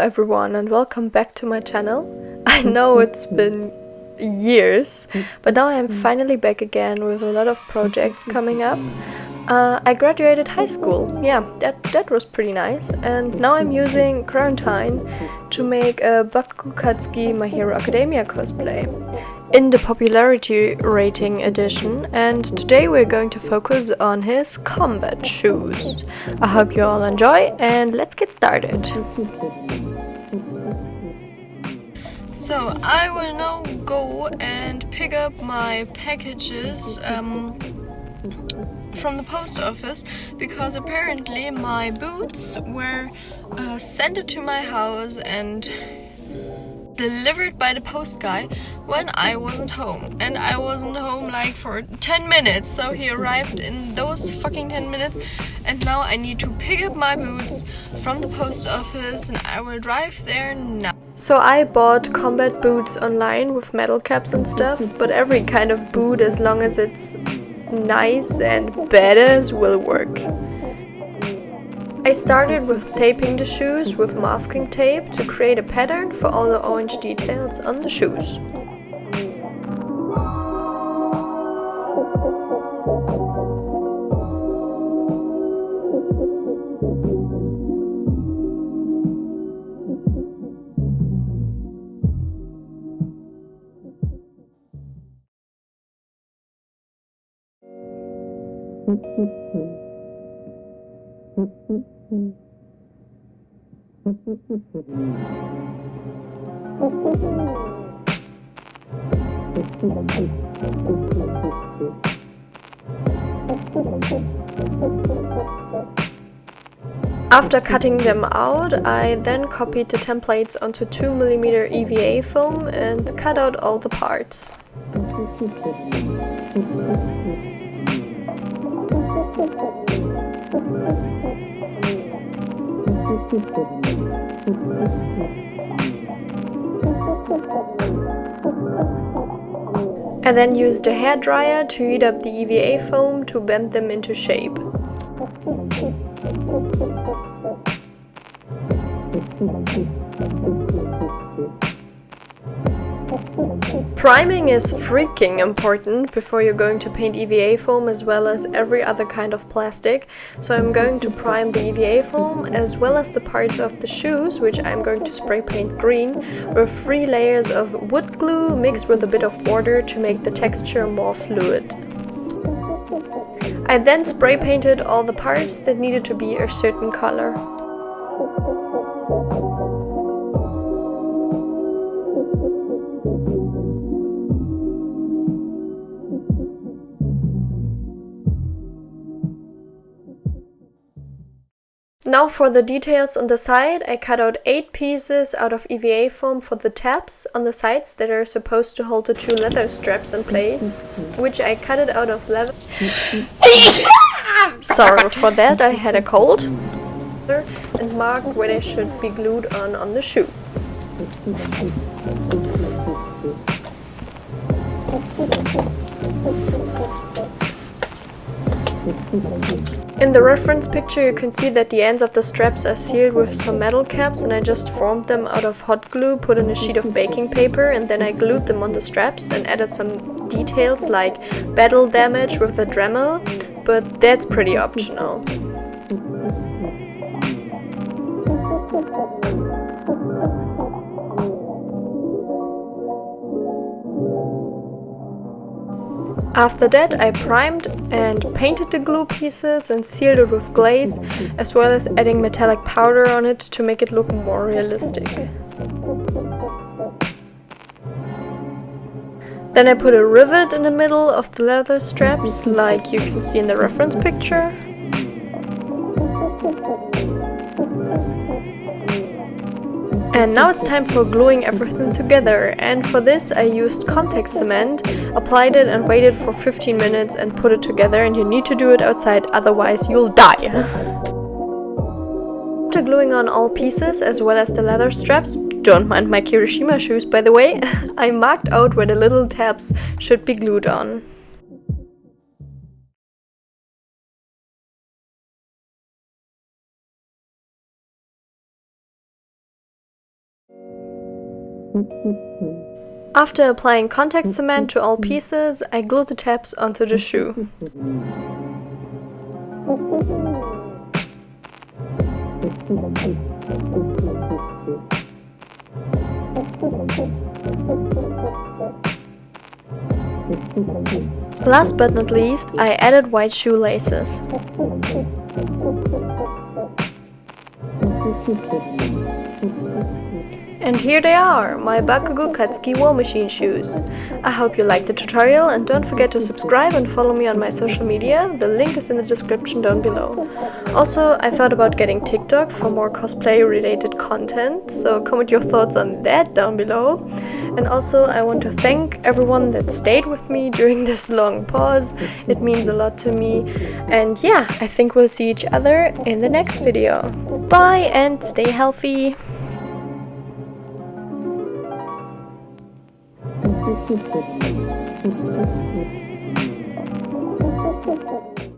everyone and welcome back to my channel. I know it's been years, but now I'm finally back again with a lot of projects coming up. I graduated high school, yeah, that was pretty nice, and now I'm using quarantine to make a Bakugou My Hero Academia cosplay in the popularity rating edition, and today we're going to focus on his combat shoes. I hope you all enjoy, and let's get started. So I will now go and pick up my packages from the post office, because apparently my boots were sent to my house and delivered by the post guy when I wasn't home, and I wasn't home like for 10 minutes, so he arrived in those fucking 10 minutes, and now I need to pick up my boots from the post office and I will drive there now. So I bought combat boots online with metal caps and stuff, but every kind of boot as long as it's nice and badass will work. I started with taping the shoes with masking tape to create a pattern for all the orange details on the shoes. After cutting them out, I then copied the templates onto 2mm EVA foam and cut out all the parts. I then used a hairdryer to heat up the EVA foam to bend them into shape. Priming is freaking important before you're going to paint EVA foam as well as every other kind of plastic. So I'm going to prime the EVA foam as well as the parts of the shoes, which I'm going to spray paint green, with 3 layers of wood glue mixed with a bit of water to make the texture more fluid. I then spray painted all the parts that needed to be a certain color. Now for the details on the side, I cut out 8 pieces out of EVA foam for the tabs on the sides that are supposed to hold the 2 leather straps in place, which I cut it out of leather. Sorry for that, I had a cold. And marked where they should be glued on the shoe. In the reference picture you can see that the ends of the straps are sealed with some metal caps, and I just formed them out of hot glue put in a sheet of baking paper, and then I glued them on the straps and added some details like battle damage with the Dremel, but that's pretty optional. After that I primed and painted the glue pieces and sealed it with glaze, as well as adding metallic powder on it to make it look more realistic. Then I put a rivet in the middle of the leather straps, like you can see in the reference picture. And now it's time for gluing everything together, and for this I used contact cement, applied it and waited for 15 minutes and put it together, and you need to do it outside, otherwise you'll die. After gluing on all pieces as well as the leather straps, don't mind my Kirishima shoes by the way, I marked out where the little tabs should be glued on. After applying contact cement to all pieces, I glued the tabs onto the shoe. Last but not least, I added white shoelaces. And here they are, my Bakugou Katsuki War Machine shoes. I hope you liked the tutorial and don't forget to subscribe and follow me on my social media, the link is in the description down below. Also, I thought about getting TikTok for more cosplay related content, so comment your thoughts on that down below. And also, I want to thank everyone that stayed with me during this long pause, it means a lot to me. And yeah, I think we'll see each other in the next video. Bye and stay healthy! Thank you.